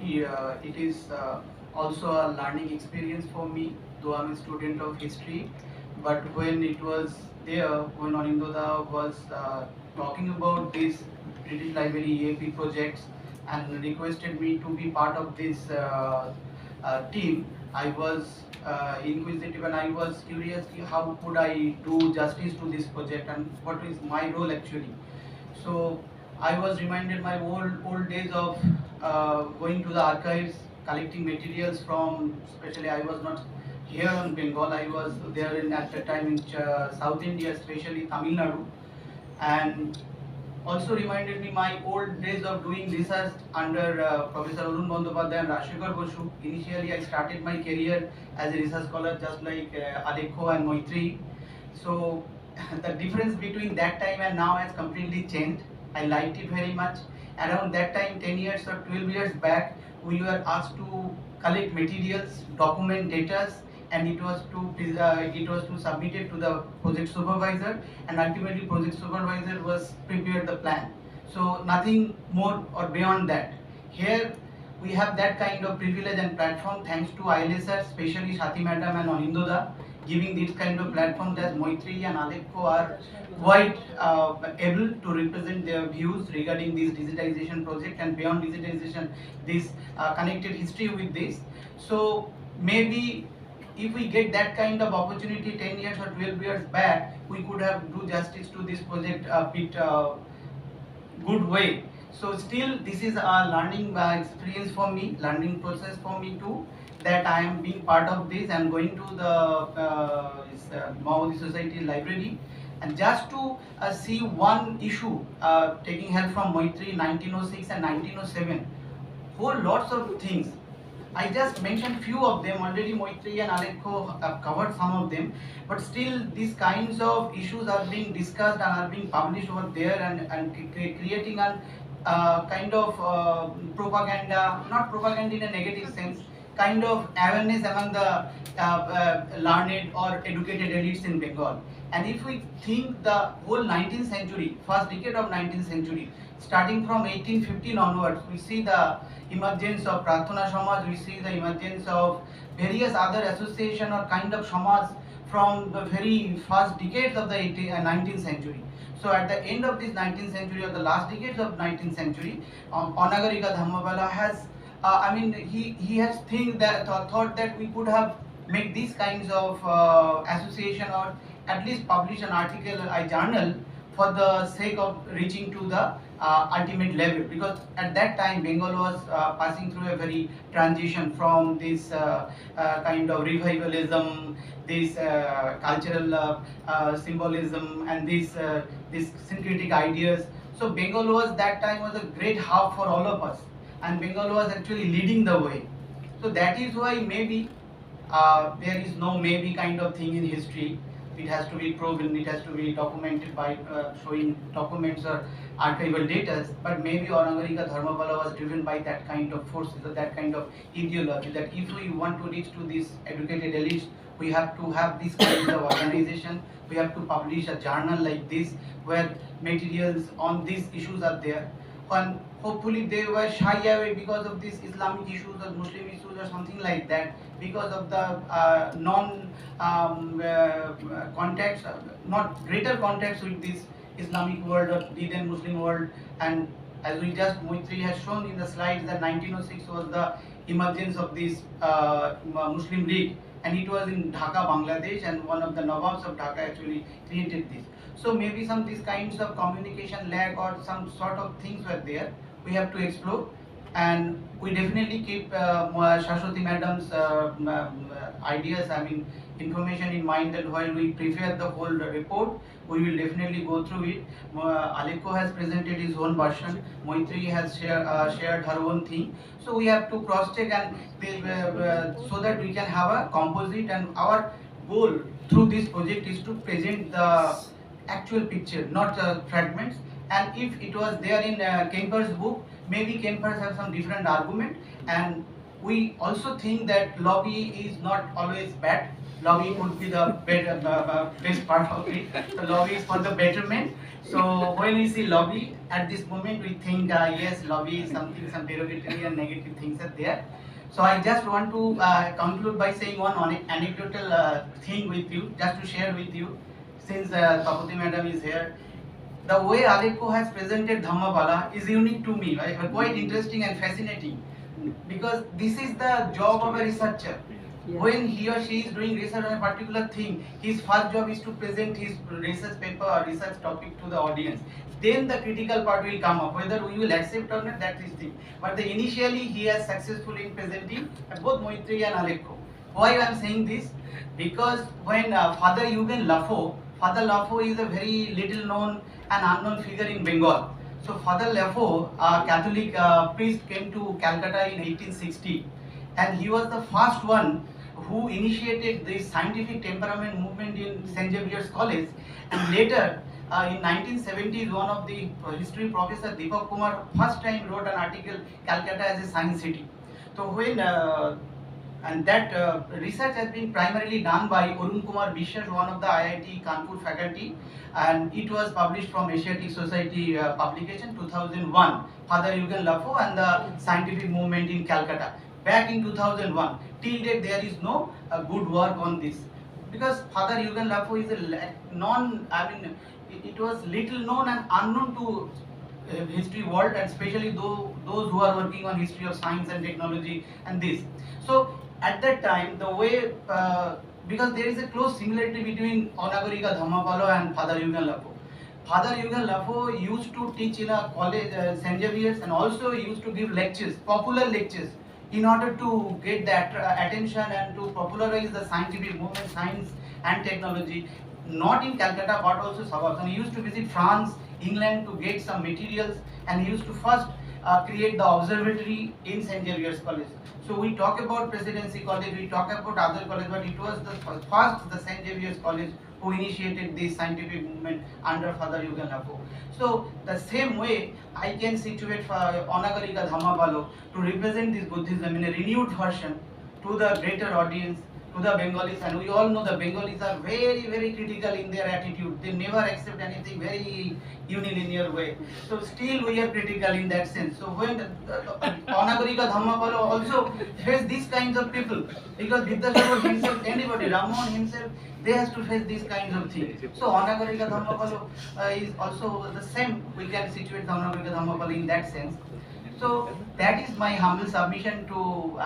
it is also a learning experience for me, though I'm a student of history. But when it was there, when Anindoda was talking about this British Library EAP projects and requested me to be part of this team, I was inquisitive and I was curious how could I do justice to this project and what is my role actually. So I was reminded my old days of going to the archives, collecting materials from, especially I was not here in Bengal, I was there at the time in South India, especially Tamil Nadu, and also reminded me my old days of doing research under Professor Arun Bandyopadhyay and Rajshekhar Basu. Initially, I started my career as a research scholar, just like Alekho and Moitri. So the difference between that time and now has completely changed. I liked it very much. Around that time, 10 years or 12 years back, we were asked to collect materials, document data, and it was to submit it to the project supervisor, and ultimately project supervisor was prepared the plan. So nothing more or beyond that. Here we have that kind of privilege and platform thanks to ILSR, especially Shati Madam and Anindoda, giving this kind of platform that Moitri and Alekho are quite able to represent their views regarding this digitization project and beyond digitization, this connected history with this. So maybe if we get that kind of opportunity 10 years or 12 years back, we could have do justice to this project a bit good way. So still this is a learning experience for me, learning process for me too, that I am being part of this. I am going to the Maoist Society library and just to see one issue, taking help from Moitri 1906 and 1907, whole lots of things. I just mentioned few of them already. Moitri and Alekho have covered some of them, but still these kinds of issues are being discussed and are being published over there, and creating a kind of propaganda, not propaganda in a negative sense, kind of awareness among the learned or educated elites in Bengal. And if we think the whole 19th century, first decade of 19th century, starting from 1815 onwards, we see the emergence of Prarthana Samaj, we see the emergence of various other association or kind of Samaj from the very first decades of the 19th century. So at the end of this 19th century or the last decades of 19th century, Anagarika Dhammapala has, he has thought that we could have made these kinds of association or at least publish an article, a journal, for the sake of reaching to the ultimate level, because at that time Bengal was passing through a very transition from this kind of revivalism, this cultural symbolism, and this syncretic ideas. So Bengal was that time was a great hub for all of us, and Bengal was actually leading the way. So that is why maybe there is no maybe kind of thing in history. It has to be proven, it has to be documented by showing documents or archival data. But maybe Anagarika Dharmapala was driven by that kind of forces or that kind of ideology, that if we want to reach to these educated elites, we have to have this kind of organization, we have to publish a journal like this where materials on these issues are there. And hopefully they were shy away because of these Islamic issues or Muslim issues or something like that, because of the non contacts, not greater contacts with this Islamic world or then Muslim world. And as we just Moitri has shown in the slides, that 1906 was the emergence of this Muslim League, and it was in Dhaka, Bangladesh, and one of the Nawabs of Dhaka actually created this. So maybe some these kinds of communication lag or some sort of things were there. We have to explore, and we definitely keep Shashwati Madam's ideas, information in mind, that while we prepare the whole report, we will definitely go through it. Alekho has presented his own version, Moitri has shared her own thing. So we have to cross-check and so that we can have a composite, and our goal through this project is to present the actual picture, not fragments. And if it was there in Kemper's book, maybe Kempers have some different argument. And we also think that lobby is not always bad. lobby would be the best part of it. The lobby is for the betterment. So when we see lobby, at this moment we think, yes, lobby is something, some derogatory and negative things are there. So I just want to conclude by saying one anecdotal thing with you, just to share with you, since Tapati madam is here. The way Aleko has presented Dhammapala is unique to me, right? Quite interesting and fascinating, because this is the job of a researcher. When he or she is doing research on a particular thing, his first job is to present his research paper or research topic to the audience. Then the critical part will come up, whether we will accept or not, that is thing. But initially he has successful in presenting both Moitri and Aleko. Why I am saying this? Because when Father Eugen Lafo, Father Lafo is a very little known and unknown figure in Bengal. So Father Lafo, a Catholic priest, came to Calcutta in 1860, and he was the first one who initiated the scientific temperament movement in St. Xavier's College. And later, in 1970s, one of the history professor, Deepak Kumar, first time wrote an article, Calcutta as a science city. So when and that research has been primarily done by Arun Kumar Bishwas, one of the IIT Kanpur faculty, and it was published from Asiatic Society publication 2001, Father Eugen Lafo and the scientific movement in Calcutta. Back in 2001, till date there is no good work on this, because Father Eugen Lafo is a it was little known and unknown to history world, and especially those who are working on history of science and technology and this. So at that time, the way because there is a close similarity between Onagorika Dhammapalo and Father Eugen Lafo. Father Eugen Lafo used to teach in a college, St. Xavier's, and also used to give lectures, popular lectures, in order to get that attention and to popularize the scientific movement, science and technology, not in Calcutta but also suburbs. He used to visit France, England to get some materials, and he used to first create the observatory in St. Xavier's College. So we talk about Presidency College, we talk about other colleges, but it was the St. Xavier's College who initiated this scientific movement under Father Eugen Lafo. So the same way I can situate Onagarika Dhammapalo to represent this Buddhism in a renewed version to the greater audience, to the Bengalis, and we all know the Bengalis are very, very critical in their attitude. They never accept anything very unilinear way. So still we are critical in that sense. So when Onagarika Dhammapalo also face these kinds of people, because Vidyasagar himself, anybody, Ramon himself, they has to face these kinds of things. So Onagarika Dhammapalo is also the same. We can situate Onagarika Dhammapalo in that sense. So that is my humble submission to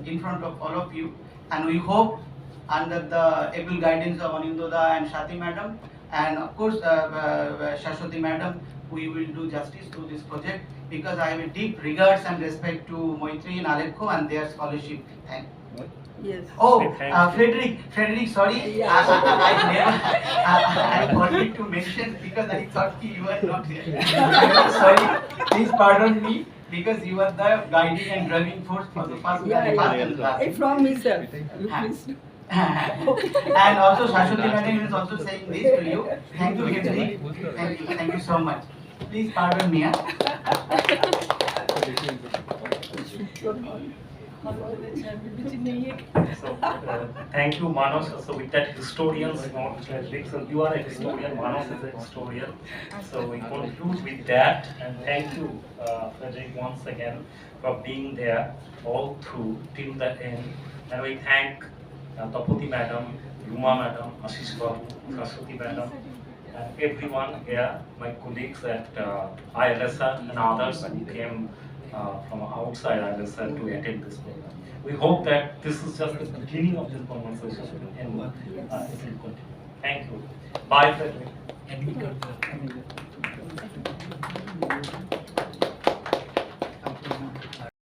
in front of all of you, and we hope under the able guidance of Anindoda and Shati madam, and of course Shashwati madam, we will do justice to this project, because I have a deep regards and respect to Moitri and Aleko and their scholarship. Thank you. Yes. Oh, Frederick, sorry, Yeah. I wanted to mention, because I thought you were not here. Sorry, please pardon me, because you are the guiding and driving force for the first class. From myself. Please. And also Shashwati madam is also saying this to you. Thank you, Frederick. Thank you so much. Please pardon me. So, thank you, Manos. So, with that historian's note, so you are a historian, Manos is a historian. So, we conclude with that, and thank you, Frederick, once again for being there all through till the end. And we thank Tapati madam, Ruma madam, Ashish babu, Saraswati madam, and everyone here, my colleagues at ILSR and others who came from outside ILSR to attend this program. We hope that this is just the beginning of this conversation, and it will continue. Thank you. Bye, Frederick.